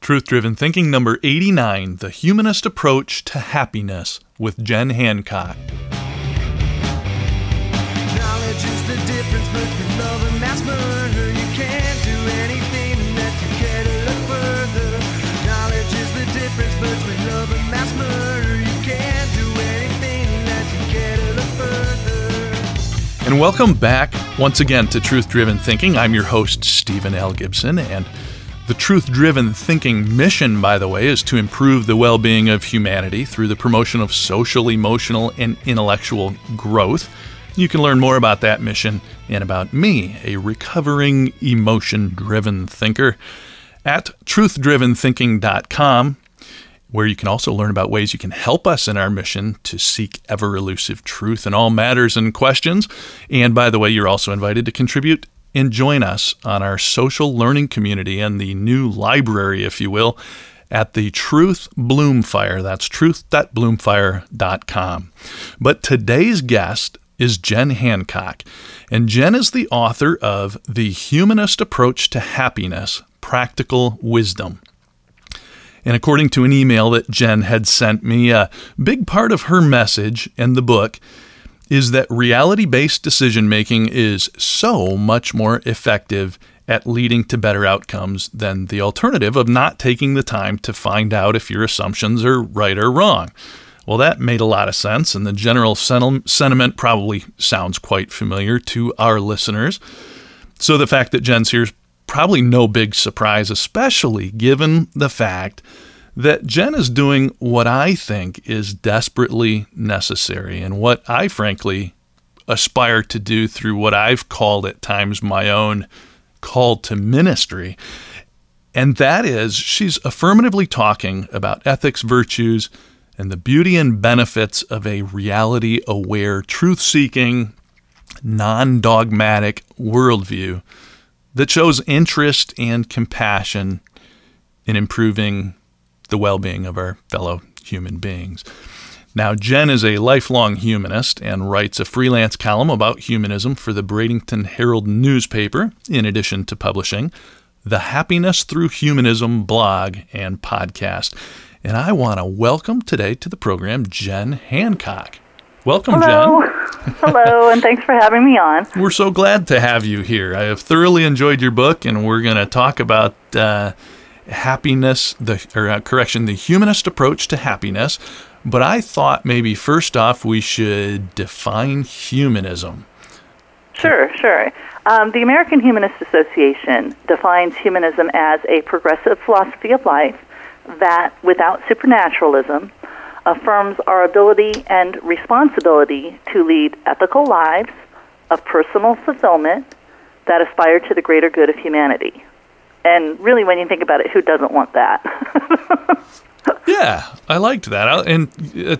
Truth-Driven Thinking number 89, The Humanist Approach to Happiness with Jen Hancock. Knowledge is the difference between love and mass murder. You can't do anything unless you care to look further. Knowledge is the difference between love and mass murder. You can't do anything unless you care to look further. And welcome back once again to Truth-Driven Thinking. I'm your host, Stephen L. Gibson, and the Truth-Driven Thinking mission, by the way, is to improve the well-being of humanity through the promotion of social, emotional, and intellectual growth. You can learn more about that mission and about me, a recovering emotion-driven thinker, at truthdriventhinking.com, where you can also learn about ways you can help us in our mission to seek ever-elusive truth in all matters and questions. And by the way, you're also invited to contribute and join us on our social learning community and the new library, if you will, at the Truth Bloomfire. That's truth.bloomfire.com. But today's guest is Jen Hancock, and Jen is the author of The Humanist Approach to Happiness, Practical Wisdom. And according to an email that Jen had sent me, a big part of her message and the book is that reality-based decision-making is so much more effective at leading to better outcomes than the alternative of not taking the time to find out if your assumptions are right or wrong. Well, that made a lot of sense, and the general sentiment probably sounds quite familiar to our listeners. So the fact that Jen's here is probably no big surprise, especially given the fact that Jen is doing what I think is desperately necessary and what I frankly aspire to do through what I've called at times my own call to ministry. And that is, she's affirmatively talking about ethics, virtues, and the beauty and benefits of a reality-aware, truth-seeking, non-dogmatic worldview that shows interest and compassion in improving the well-being of our fellow human beings. Now, Jen is a lifelong humanist and writes a freelance column about humanism for the Bradenton Herald newspaper, in addition to publishing the Happiness Through Humanism blog and podcast. And I want to welcome today to the program Jen Hancock. Welcome, Hello. Jen. Hello, and thanks for having me on. We're so glad to have you here. I have thoroughly enjoyed your book, and we're going to talk about happiness, the humanist approach to happiness. But I thought maybe first off we should define humanism. Sure. The American Humanist Association defines humanism as a progressive philosophy of life that, without supernaturalism, affirms our ability and responsibility to lead ethical lives of personal fulfillment that aspire to the greater good of humanity. And really, when you think about it, who doesn't want that? Yeah, I liked that. And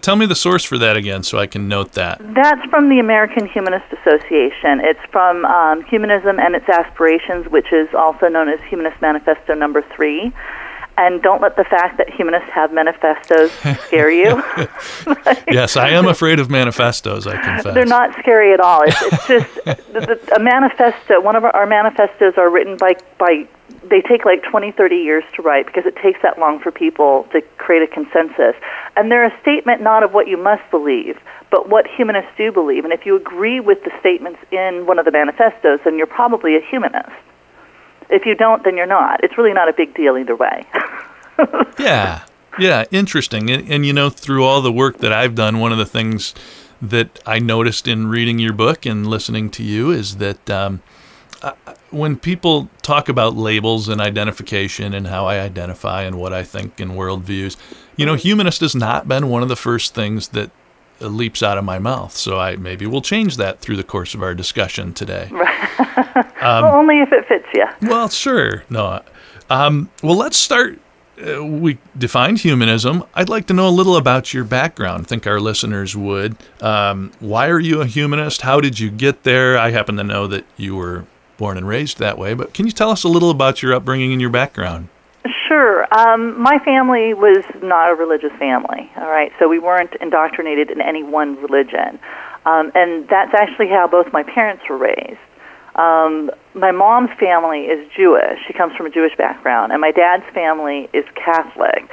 tell me the source for that again so I can note that. That's from the American Humanist Association. It's from Humanism and Its Aspirations, which is also known as Humanist Manifesto number 3. And don't let the fact that humanists have manifestos scare you. Yes, I am afraid of manifestos, I confess. They're not scary at all. It's just a manifesto. One of our manifestos are written by they take like 20, 30 years to write because it takes that long for people to create a consensus. And they're a statement not of what you must believe, but what humanists do believe. And if you agree with the statements in one of the manifestos, then you're probably a humanist. If you don't, then you're not. It's really not a big deal either way. Yeah, interesting. And you know, through all the work that I've done, one of the things that I noticed in reading your book and listening to you is that when people talk about labels and identification and how I identify and what I think in worldviews, you know, humanist has not been one of the first things that leaps out of my mouth. So maybe we'll change that through the course of our discussion today. Right. Well, only if it fits you. Well, sure. No. Well, let's start. We defined humanism. I'd like to know a little about your background. I think our listeners would. Why are you a humanist? How did you get there? I happen to know that you were born and raised that way, but can you tell us a little about your upbringing and your background? Sure. My family was not a religious family, all right? So we weren't indoctrinated in any one religion. And that's actually how both my parents were raised. My mom's family is Jewish. She comes from a Jewish background, and my dad's family is Catholic.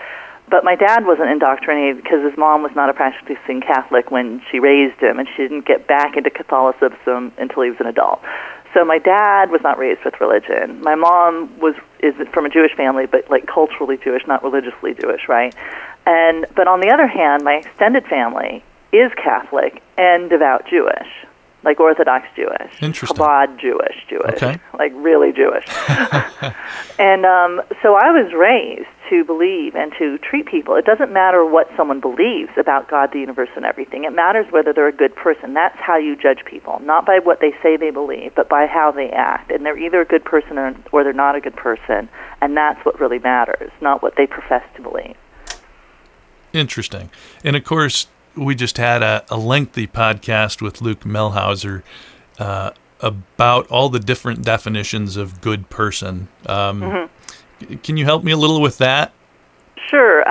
But my dad wasn't indoctrinated because his mom was not a practicing Catholic when she raised him, and she didn't get back into Catholicism until he was an adult. So my dad was not raised with religion. My mom is from a Jewish family, but like culturally Jewish, not religiously Jewish, right? But on the other hand, my extended family is Catholic and devout Jewish, like Orthodox Jewish, Interesting. Chabad Jewish, Okay. like really Jewish. And so I was raised to believe and to treat people. It doesn't matter what someone believes about God, the universe, and everything. It matters whether they're a good person. That's how you judge people, not by what they say they believe, but by how they act. And they're either a good person or they're not a good person, and that's what really matters, not what they profess to believe. Interesting. And of course, we just had a lengthy podcast with Luke Melhauser about all the different definitions of good person. Can you help me a little with that? Sure.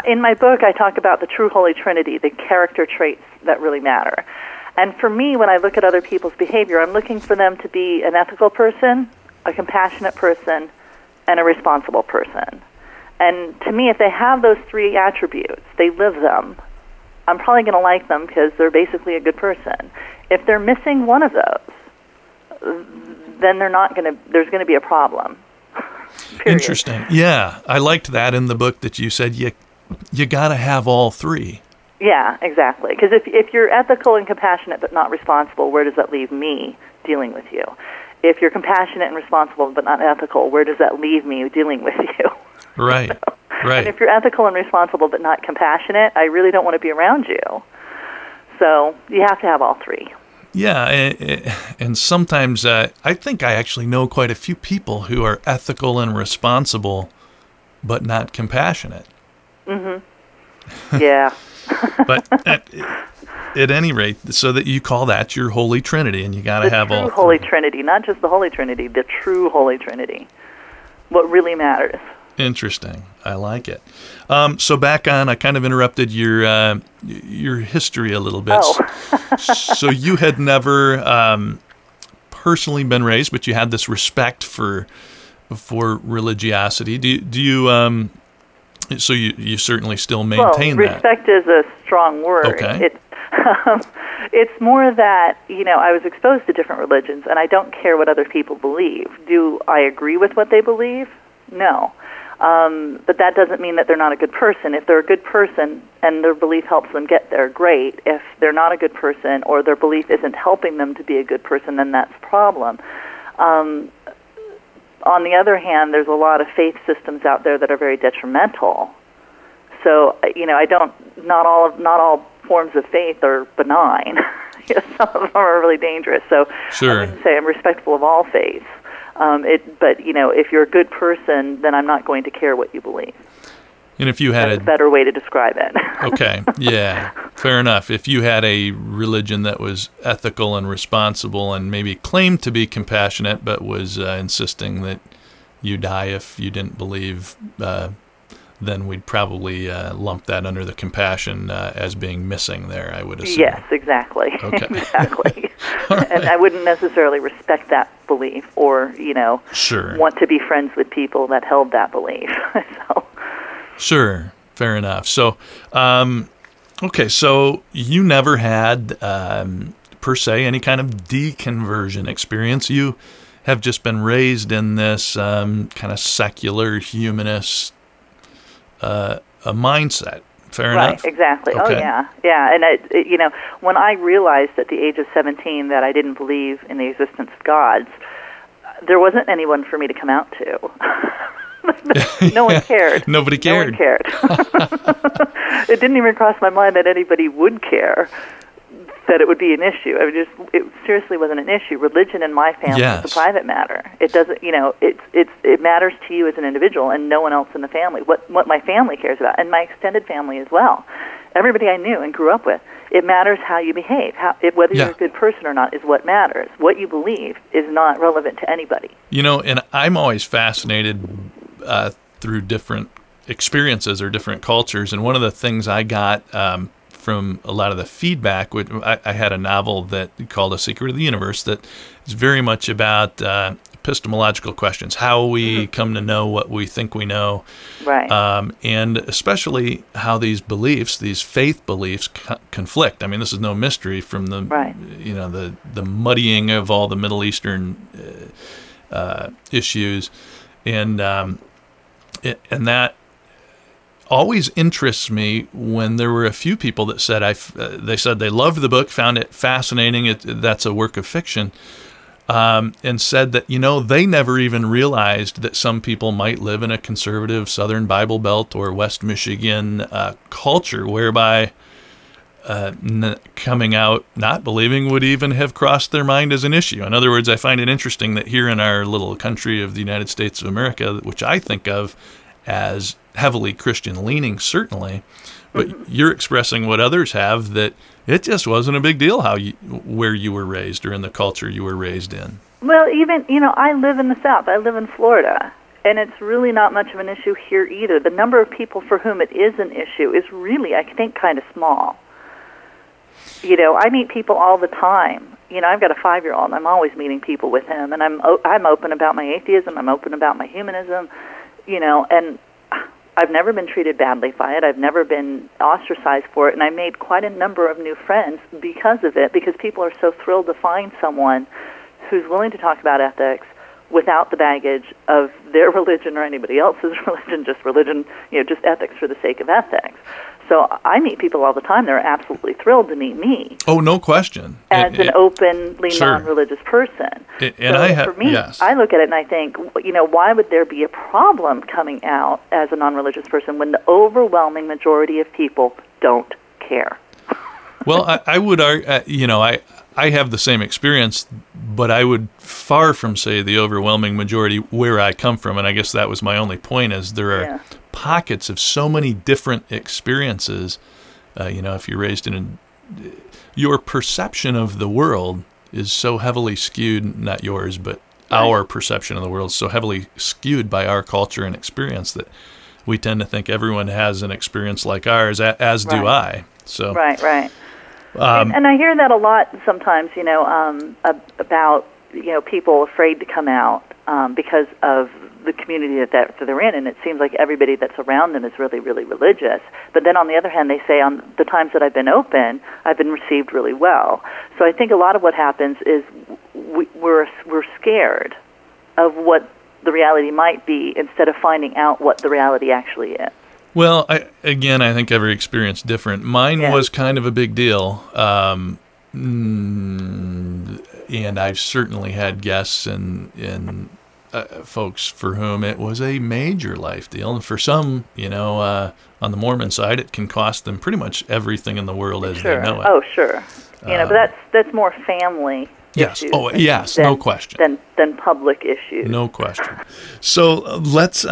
In my book, I talk about the true Holy Trinity, the character traits that really matter. And for me, when I look at other people's behavior, I'm looking for them to be an ethical person, a compassionate person, and a responsible person. And to me, if they have those three attributes, they live them, I'm probably going to like them because they're basically a good person. If they're missing one of those, then there's going to be a problem. Period. Interesting. Yeah, I liked that in the book that you said you got to have all three. Yeah, exactly. Because if you're ethical and compassionate but not responsible, where does that leave me dealing with you? If you're compassionate and responsible but not ethical, where does that leave me dealing with you? Right, right. And if you're ethical and responsible but not compassionate, I really don't want to be around you. So you have to have all three. Yeah, and sometimes I think I actually know quite a few people who are ethical and responsible but not compassionate. Mm-hmm. Yeah. But at any rate, so that you call that your Holy Trinity, and you got to have all the true Holy Trinity, not just the Holy Trinity, the true Holy Trinity. What really matters. Interesting. I like it. So back on, I kind of interrupted your history a little bit. Oh. So you had never personally been raised, but you had this respect for religiosity. Do you? So you certainly still maintain that. Respect is a strong word. Okay. It's more that, I was exposed to different religions, and I don't care what other people believe. Do I agree with what they believe? No. But that doesn't mean that they're not a good person. If they're a good person and their belief helps them get there, great. If they're not a good person or their belief isn't helping them to be a good person, then that's a problem. On the other hand, there's a lot of faith systems out there that are very detrimental. So, not all forms of faith are benign. Some of them are really dangerous. So sure. I wouldn't say I'm respectful of all faiths. But if you're a good person, then I'm not going to care what you believe. And if you had That's a better way to describe it. Okay, yeah, fair enough. If you had a religion that was ethical and responsible and maybe claimed to be compassionate but was insisting that you die if you didn't believe, then we'd probably lump that under the compassion as being missing there, I would assume. Yes, exactly. Okay. Exactly. Right. And I wouldn't necessarily respect that belief or, Sure. want to be friends with people that held that belief. So. Sure, fair enough. So, okay, so you never had, per se, any kind of deconversion experience. You have just been raised in this kind of secular humanist a mindset. Fair enough? Right, exactly. Okay. Oh, yeah. Yeah, and, when I realized at the age of 17 that I didn't believe in the existence of gods, there wasn't anyone for me to come out to. No one cared. Nobody cared. No one cared. It didn't even cross my mind that anybody would care, that it would be an issue. I mean, it seriously wasn't an issue. Religion in my family is a private matter. It doesn't, it matters to you as an individual and no one else in the family. What my family cares about, and my extended family as well. Everybody I knew and grew up with. It matters how you behave. Whether you're a good person or not is what matters. What you believe is not relevant to anybody. And I'm always fascinated through different experiences or different cultures. And one of the things I got from a lot of the feedback. I had a novel that called A Secret of the Universe that is very much about epistemological questions, how we come to know what we think we know, Right. And especially how these beliefs, these faith beliefs, conflict. I mean, this is no mystery from the Right. the muddying of all the Middle Eastern issues, and that always interests me when there were a few people that said they said they loved the book, found it fascinating. That's a work of fiction. And said that, they never even realized that some people might live in a conservative Southern Bible Belt or West Michigan culture whereby coming out not believing would even have crossed their mind as an issue. In other words, I find it interesting that here in our little country of the United States of America, which I think of as heavily Christian-leaning, certainly, but you're expressing what others have, that it just wasn't a big deal where you were raised or in the culture you were raised in. Well, even, I live in the South. I live in Florida, and it's really not much of an issue here either. The number of people for whom it is an issue is really, I think, kind of small. I meet people all the time. I've got a 5-year-old, and I'm always meeting people with him, and I'm open about my atheism. I'm open about my humanism, and I've never been treated badly by it. I've never been ostracized for it, and I made quite a number of new friends because of it, because people are so thrilled to find someone who's willing to talk about ethics without the baggage of their religion or anybody else's religion, just ethics for the sake of ethics. So I meet people all the time. They're absolutely thrilled to meet me. Oh, no question. As an openly sure. non-religious person. For me, yes. I look at it and I think, why would there be a problem coming out as a non-religious person when the overwhelming majority of people don't care? Well, I would argue, I have the same experience, but I would far from say the overwhelming majority where I come from, and I guess that was my only point, is there are pockets of so many different experiences. If you're raised your perception of the world is so heavily skewed, not yours, but our perception of the world is so heavily skewed by our culture and experience that we tend to think everyone has an experience like ours, as do I. So Right. And I hear that a lot sometimes, about, people afraid to come out because of the community that they're in, and it seems like everybody that's around them is really, really religious. But then on the other hand, they say on the times that I've been open, I've been received really well. So I think a lot of what happens is we're scared of what the reality might be instead of finding out what the reality actually is. Well, I think every experience is different. Mine was kind of a big deal, and I've certainly had guests and folks for whom it was a major life deal. And for some, on the Mormon side, it can cost them pretty much everything in the world as they know it. Oh, sure. But that's more family. Yes. Issues yes. No question. Than public issues. No question. So let's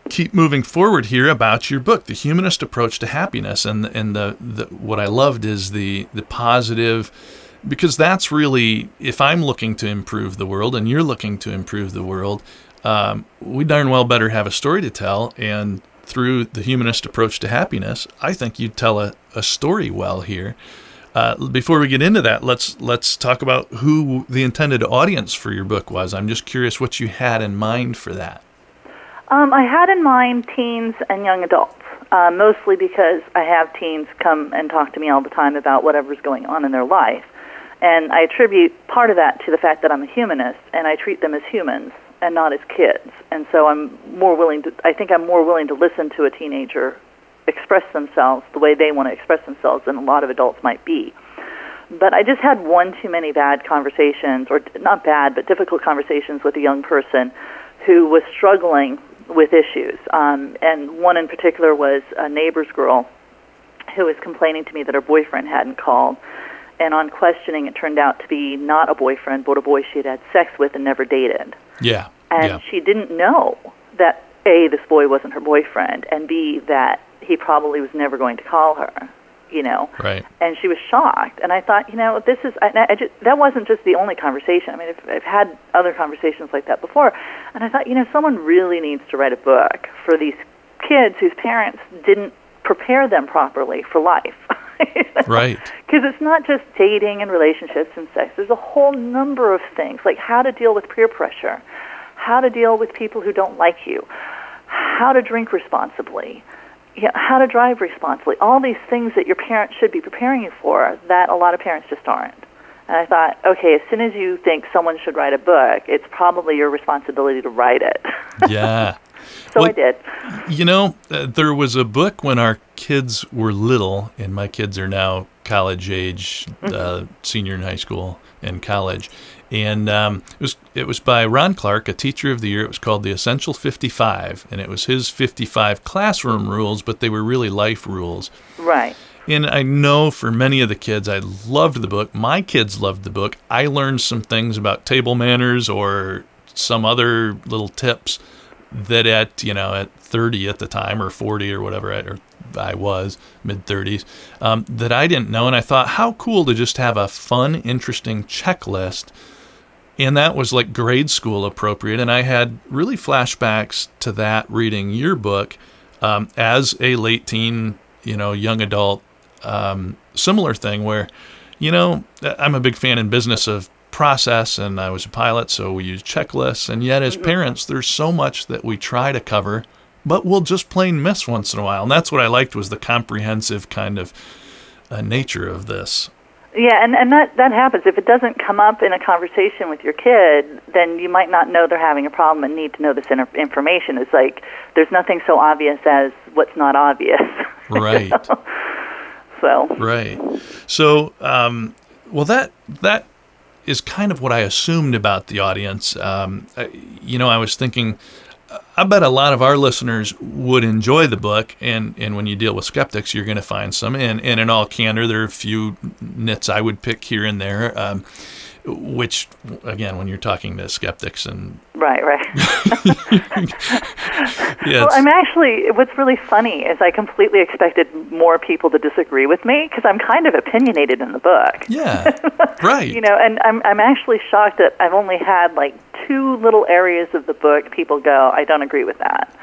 keep moving forward here about your book, The Humanist Approach to Happiness, and the what I loved is the positive, because that's really, if I'm looking to improve the world and you're looking to improve the world, we darn well better have a story to tell. And through The Humanist Approach to Happiness, I think you tell a story well here. Before we get into that, let's talk about who the intended audience for your book was. I'm just curious what you had in mind for that. I had in mind teens and young adults, mostly because I have teens come and talk to me all the time about whatever's going on in their life. And I attribute part of that to the fact that I'm a humanist, and I treat them as humans and not as kids. And so I'm more willing to listen to a teenager express themselves the way they want to express themselves than a lot of adults might be. But I just had one too many bad conversations, or not bad, but difficult conversations with a young person who was struggling with issues. And one in particular was a neighbor's girl who was complaining to me that her boyfriend hadn't called. And on questioning, it turned out to be not a boyfriend, but a boy she had had sex with and never dated. Yeah. And she didn't know that, A, this boy wasn't her boyfriend, and B, that he probably was never going to call her, Right. And she was shocked. And I thought, this is, that wasn't just the only conversation. I mean, I've had other conversations like that before. And I thought, someone really needs to write a book for these kids whose parents didn't prepare them properly for life. Right. Because it's not just dating and relationships and sex. There's a whole number of things, like how to deal with peer pressure, how to deal with people who don't like you, how to drink responsibly, how to drive responsibly, all these things that your parents should be preparing you for that a lot of parents just aren't. And I thought, okay, as soon as you think someone should write a book, it's probably your responsibility to write it. Yeah. So I did. There was a book when our kids were little, and my kids are now college age, senior in high school and college. And it was by Ron Clark, a teacher of the year. It was called The Essential 55, and it was his 55 classroom rules, but they were really life rules. Right. And I know for many of the kids, I loved the book. My kids loved the book. I learned some things about table manners or some other little tips that at 30 at the time, or 40 or whatever, I was, mid-30s, that I didn't know. And I thought, how cool to just have a fun, interesting checklist. And that was like grade school appropriate. And I had really flashbacks to that reading your book as a late teen, young adult, similar thing where, I'm a big fan in business of process, and I was a pilot, so we use checklists. And yet as parents, there's so much that we try to cover, but we'll just plain miss once in a while. And that's what I liked, was the comprehensive kind of nature of this. Yeah, and that happens. If it doesn't come up in a conversation with your kid, then you might not know they're having a problem and need to know this information. It's like there's nothing so obvious as what's not obvious. Right. So. Right. So, well, that is kind of what I assumed about the audience. I was thinking, I bet a lot of our listeners would enjoy the book, and when you deal with skeptics, you're going to find some. And in all candor, there are a few nits I would pick here and there, which, again, when you're talking to skeptics and... Right. Well, what's really funny is I completely expected more people to disagree with me, because I'm kind of opinionated in the book. Yeah, right. And I'm actually shocked that I've only had like 2 little areas of the book people go, I don't agree with that.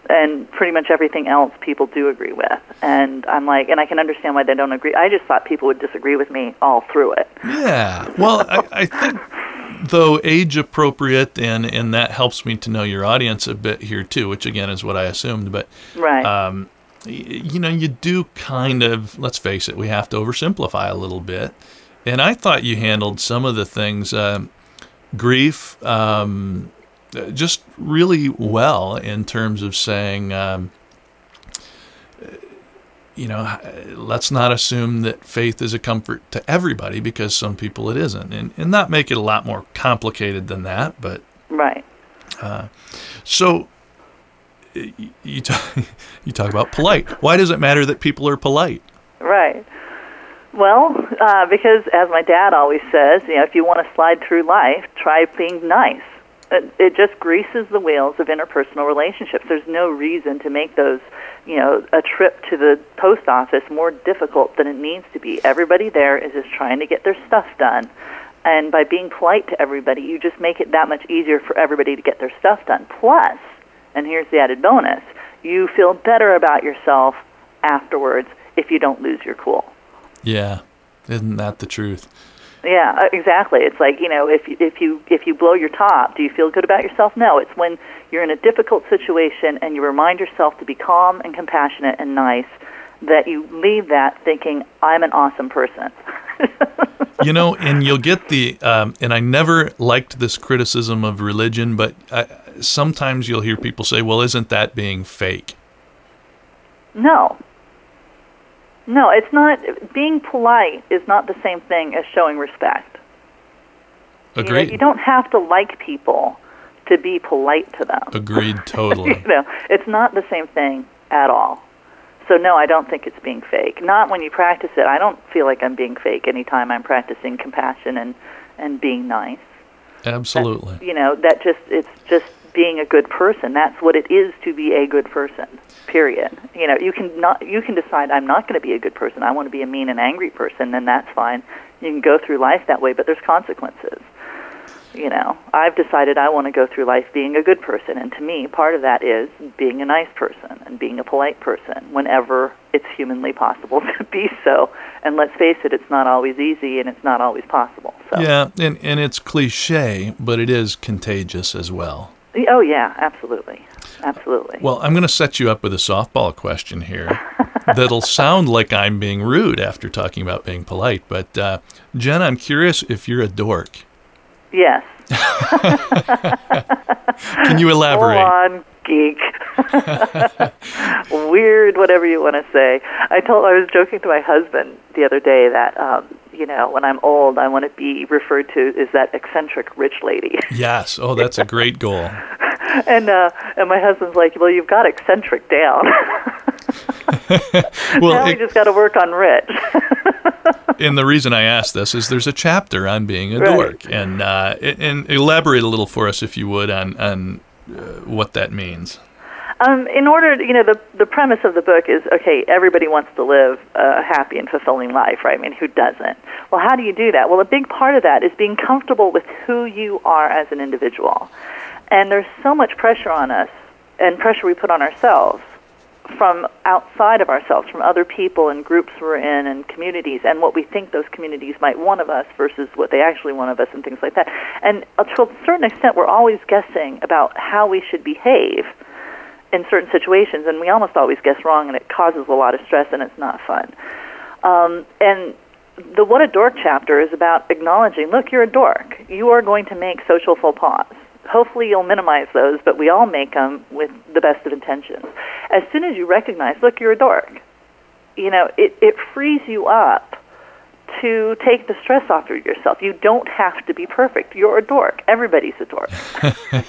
And pretty much everything else people do agree with. And I'm like, and I can understand why they don't agree. I just thought people would disagree with me all through it. Yeah. Well, I think, though, age appropriate, and that helps me to know your audience a bit here too, which again is what I assumed. But right. You do kind of, let's face it, we have to oversimplify a little bit. And I thought you handled some of the things, grief, just really well, in terms of saying, let's not assume that faith is a comfort to everybody, because some people it isn't, and not make it a lot more complicated than that. But right. So you talk about polite. Why does it matter that people are polite? Right. Well, because as my dad always says, if you want to slide through life, try being nice. It just greases the wheels of interpersonal relationships. There's no reason to make those, a trip to the post office more difficult than it needs to be. Everybody there is just trying to get their stuff done. And by being polite to everybody, you just make it that much easier for everybody to get their stuff done. Plus, and here's the added bonus, you feel better about yourself afterwards if you don't lose your cool. Yeah, isn't that the truth? Yeah, exactly. It's like, if you blow your top, do you feel good about yourself? No, it's when you're in a difficult situation and you remind yourself to be calm and compassionate and nice, that you leave that thinking, I'm an awesome person. And you'll get the, and I never liked this criticism of religion, but sometimes you'll hear people say, well, isn't that being fake? No, it's not. Being polite is not the same thing as showing respect. Agreed. You don't have to like people to be polite to them. Agreed, totally. It's not the same thing at all. So no, I don't think it's being fake. Not when you practice it. I don't feel like I'm being fake anytime I'm practicing compassion and being nice. Absolutely. It's just being a good person. That's what it is to be a good person. Period. You can decide I'm not going to be a good person. I want to be a mean and angry person, and that's fine. You can go through life that way, but there's consequences. You know, I've decided I want to go through life being a good person, and to me, part of that is being a nice person and being a polite person whenever it's humanly possible to be so. And let's face it, it's not always easy, and it's not always possible. So. Yeah, and it's cliche, but it is contagious as well. Oh, yeah, absolutely. Absolutely. Well, I'm going to set you up with a softball question here that'll sound like I'm being rude after talking about being polite, but Jen, I'm curious if you're a dork. Yes. Can you elaborate? Full on geek. Weird, whatever you want to say. I was joking to my husband the other day that, you know, when I'm old, I want to be referred to as that eccentric rich lady. Yes. Oh, that's a great goal. And my husband's like, well, you've got eccentric down. Well, now we just got to work on rich. And the reason I asked this is there's a chapter on being a Right. dork, and elaborate a little for us, if you would, on what that means. In order, you know, the premise of the book is, okay, everybody wants to live a happy and fulfilling life, right? I mean, who doesn't? Well, how do you do that? Well, a big part of that is being comfortable with who you are as an individual. And there's so much pressure on us, and pressure we put on ourselves from outside of ourselves, from other people and groups we're in and communities, and what we think those communities might want of us versus what they actually want of us and things like that. And to a certain extent, we're always guessing about how we should behave in certain situations, and we almost always guess wrong, and it causes a lot of stress, and it's not fun. And the What a Dork chapter is about acknowledging, look, you're a dork. You are going to make social faux pas. Hopefully you'll minimize those, but we all make them with the best of intentions. As soon as you recognize, look, you're a dork, you know, it frees you up to take the stress off of yourself. You don't have to be perfect. You're a dork. Everybody's a dork.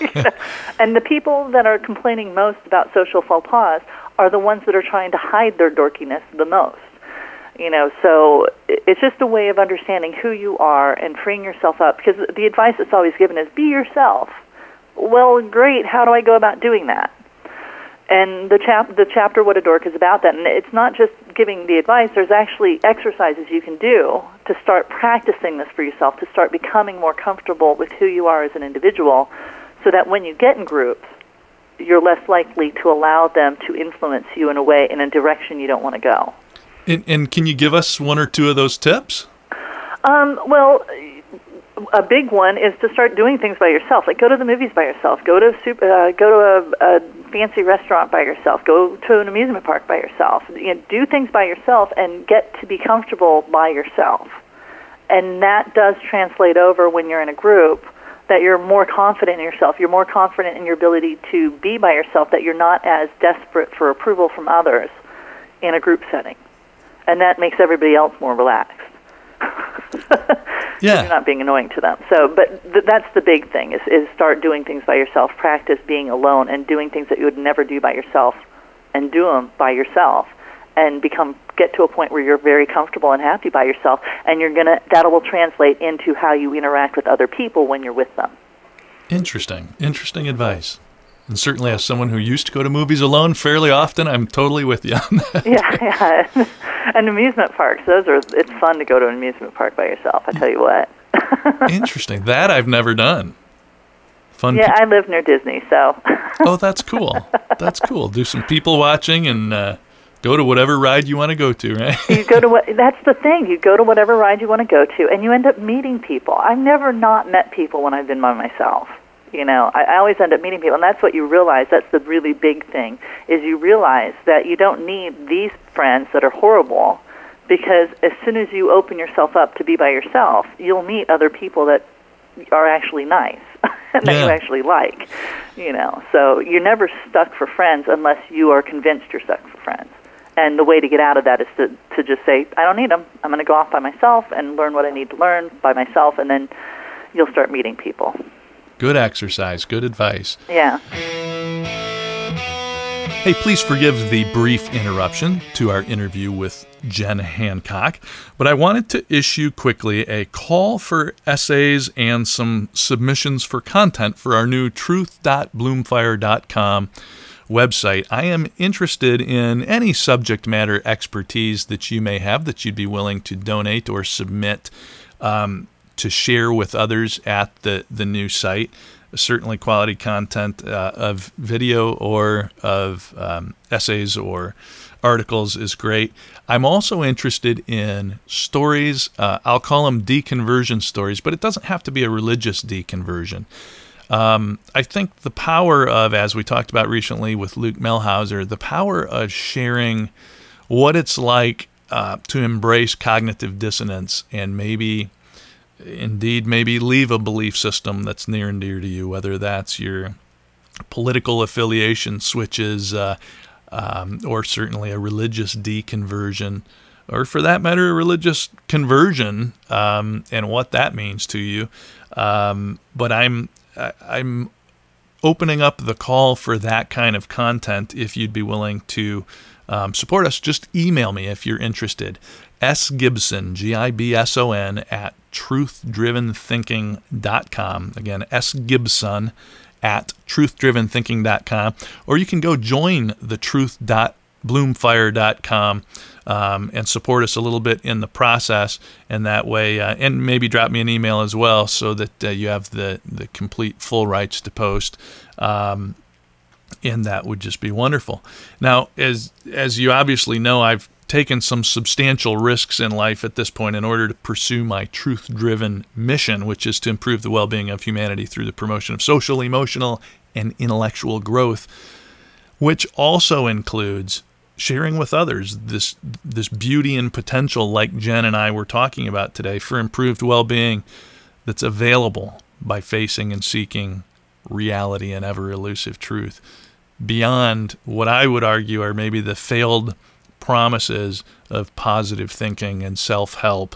You know? And the people that are complaining most about social faux pas are the ones that are trying to hide their dorkiness the most. You know, so it's just a way of understanding who you are and freeing yourself up, because the advice that's always given is be yourself. Well, great. How do I go about doing that? And the chapter What a Dork is about that. And it's not just giving the advice. There's actually exercises you can do to start practicing this for yourself, to start becoming more comfortable with who you are as an individual, so that when you get in groups, you're less likely to allow them to influence you in a direction you don't want to go. And can you give us one or two of those tips? Well, a big one is to start doing things by yourself. Like go to the movies by yourself. Go to a fancy restaurant by yourself. Go to an amusement park by yourself. You know, do things by yourself and get to be comfortable by yourself. And that does translate over when you're in a group, that you're more confident in yourself. You're more confident in your ability to be by yourself, that you're not as desperate for approval from others in a group setting. And that makes everybody else more relaxed. Yeah. You're not being annoying to them. So, but that's the big thing, is start doing things by yourself. Practice being alone and doing things that you would never do by yourself, and do them by yourself, and get to a point where you're very comfortable and happy by yourself, and that will translate into how you interact with other people when you're with them. Interesting advice. And certainly as someone who used to go to movies alone fairly often, I'm totally with you on that. Yeah. And amusement parks, it's fun to go to an amusement park by yourself, I tell you what. Interesting. That I've never done. Fun. Yeah, I live near Disney, so. Oh, that's cool. That's cool. Do some people watching and go to whatever ride you want to go to, right? That's the thing. You go to whatever ride you want to go to, and you end up meeting people. I've never not met people when I've been by myself. You know, I always end up meeting people, and that's what you realize. That's the really big thing, is you realize that you don't need these friends that are horrible, because as soon as you open yourself up to be by yourself, you'll meet other people that are actually nice and that you actually like, you know. So you're never stuck for friends unless you are convinced you're stuck for friends. And the way to get out of that is to just say, I don't need them. I'm going to go off by myself and learn what I need to learn by myself, and then you'll start meeting people. Good exercise. Good advice. Yeah. Hey, please forgive the brief interruption to our interview with Jen Hancock, but I wanted to issue quickly a call for essays and some submissions for content for our new truth.bloomfire.com website. I am interested in any subject matter expertise that you may have that you'd be willing to donate or submit to share with others at the new site. Certainly quality content of video or of essays or articles is great. I'm also interested in stories. I'll call them deconversion stories, but it doesn't have to be a religious deconversion. I think the power of, as we talked about recently with Luke Melhauser, the power of sharing what it's like to embrace cognitive dissonance and maybe leave a belief system that's near and dear to you, whether that's your political affiliation switches or certainly a religious deconversion, or for that matter, a religious conversion and what that means to you. But I'm opening up the call for that kind of content. If you'd be willing to support us, just email me if you're interested. sgibson, Gibson, at truthdriventhinking.com. Again, sgibson at truthdriventhinking.com. Or you can go join the truth.bloomfire.com and support us a little bit in the process. And that way, and maybe drop me an email as well so that you have the complete full rights to post. And that would just be wonderful. Now, as you obviously know, I've taken some substantial risks in life at this point in order to pursue my truth-driven mission, which is to improve the well-being of humanity through the promotion of social, emotional, and intellectual growth, which also includes sharing with others this beauty and potential, like Jen and I were talking about today, for improved well-being that's available by facing and seeking reality and ever-elusive truth beyond what I would argue are maybe the failed promises of positive thinking and self-help,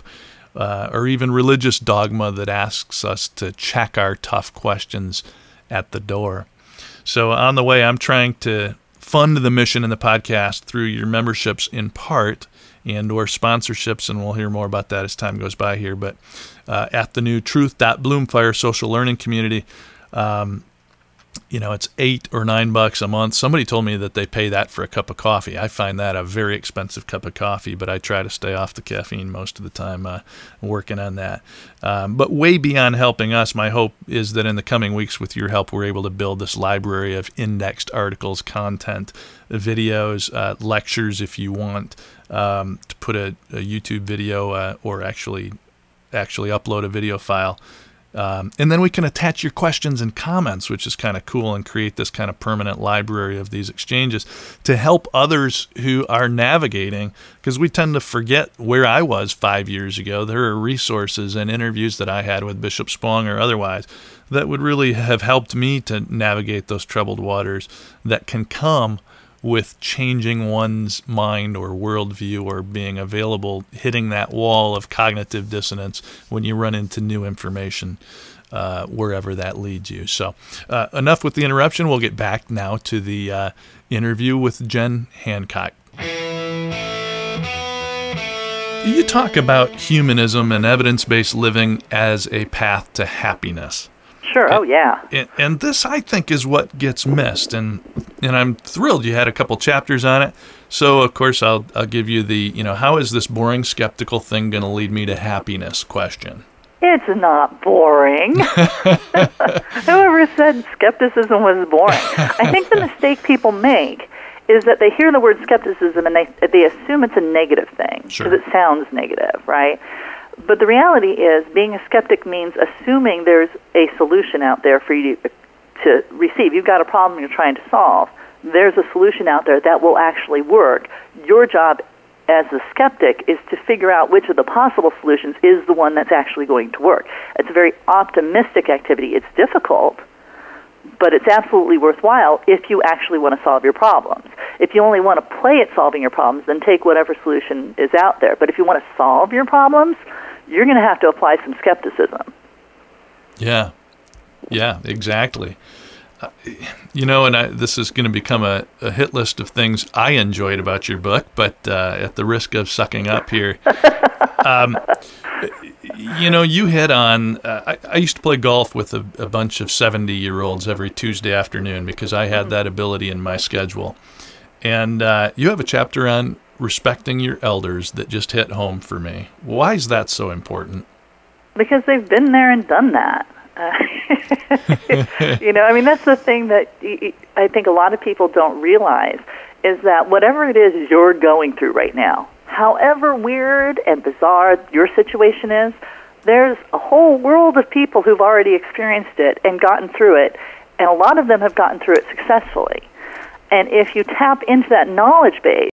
or even religious dogma that asks us to check our tough questions at the door. So on the way, I'm trying to fund the mission in the podcast through your memberships in part and or sponsorships, and we'll hear more about that as time goes by here. But at the new truth.bloomfire social learning community, it's $8 or $9 a month. Somebody told me that they pay that for a cup of coffee. I find that a very expensive cup of coffee, but I try to stay off the caffeine most of the time working on that. But way beyond helping us, my hope is that in the coming weeks, with your help, we're able to build this library of indexed articles, content, videos, lectures if you want to put a YouTube video or actually upload a video file. And then we can attach your questions and comments, which is kind of cool, and create this kind of permanent library of these exchanges to help others who are navigating, because we tend to forget where I was 5 years ago. There are resources and interviews that I had with Bishop Spong or otherwise that would really have helped me to navigate those troubled waters that can come with changing one's mind or worldview, or being available, hitting that wall of cognitive dissonance when you run into new information, wherever that leads you. So enough with the interruption. We'll get back now to the interview with Jen Hancock. You talk about humanism and evidence-based living as a path to happiness. Sure. Oh, yeah. And this, I think, is what gets missed. And I'm thrilled you had a couple chapters on it. So, of course, I'll give you the, how is this boring, skeptical thing going to lead me to happiness question? It's not boring. Whoever said skepticism was boring? I think the mistake people make is that they hear the word skepticism and they assume it's a negative thing because it sounds negative, right? But the reality is, being a skeptic means assuming there's a solution out there for you to receive. You've got a problem you're trying to solve. There's a solution out there that will actually work. Your job as a skeptic is to figure out which of the possible solutions is the one that's actually going to work. It's a very optimistic activity. It's difficult, but it's absolutely worthwhile if you actually want to solve your problems. If you only want to play at solving your problems, then take whatever solution is out there. But if you want to solve your problems, you're going to have to apply some skepticism. Yeah, exactly. And this is going to become a hit list of things I enjoyed about your book, but at the risk of sucking up here, you hit on, I used to play golf with a bunch of 70-year-olds every Tuesday afternoon because I had that ability in my schedule. And you have a chapter on respecting your elders that just hit home for me. Why is that so important? because they've been there and done that. I mean, that's the thing that I think a lot of people don't realize, is that whatever it is you're going through right now, however weird and bizarre your situation is, there's a whole world of people who've already experienced it and gotten through it, and a lot of them have gotten through it successfully. And if you tap into that knowledge base,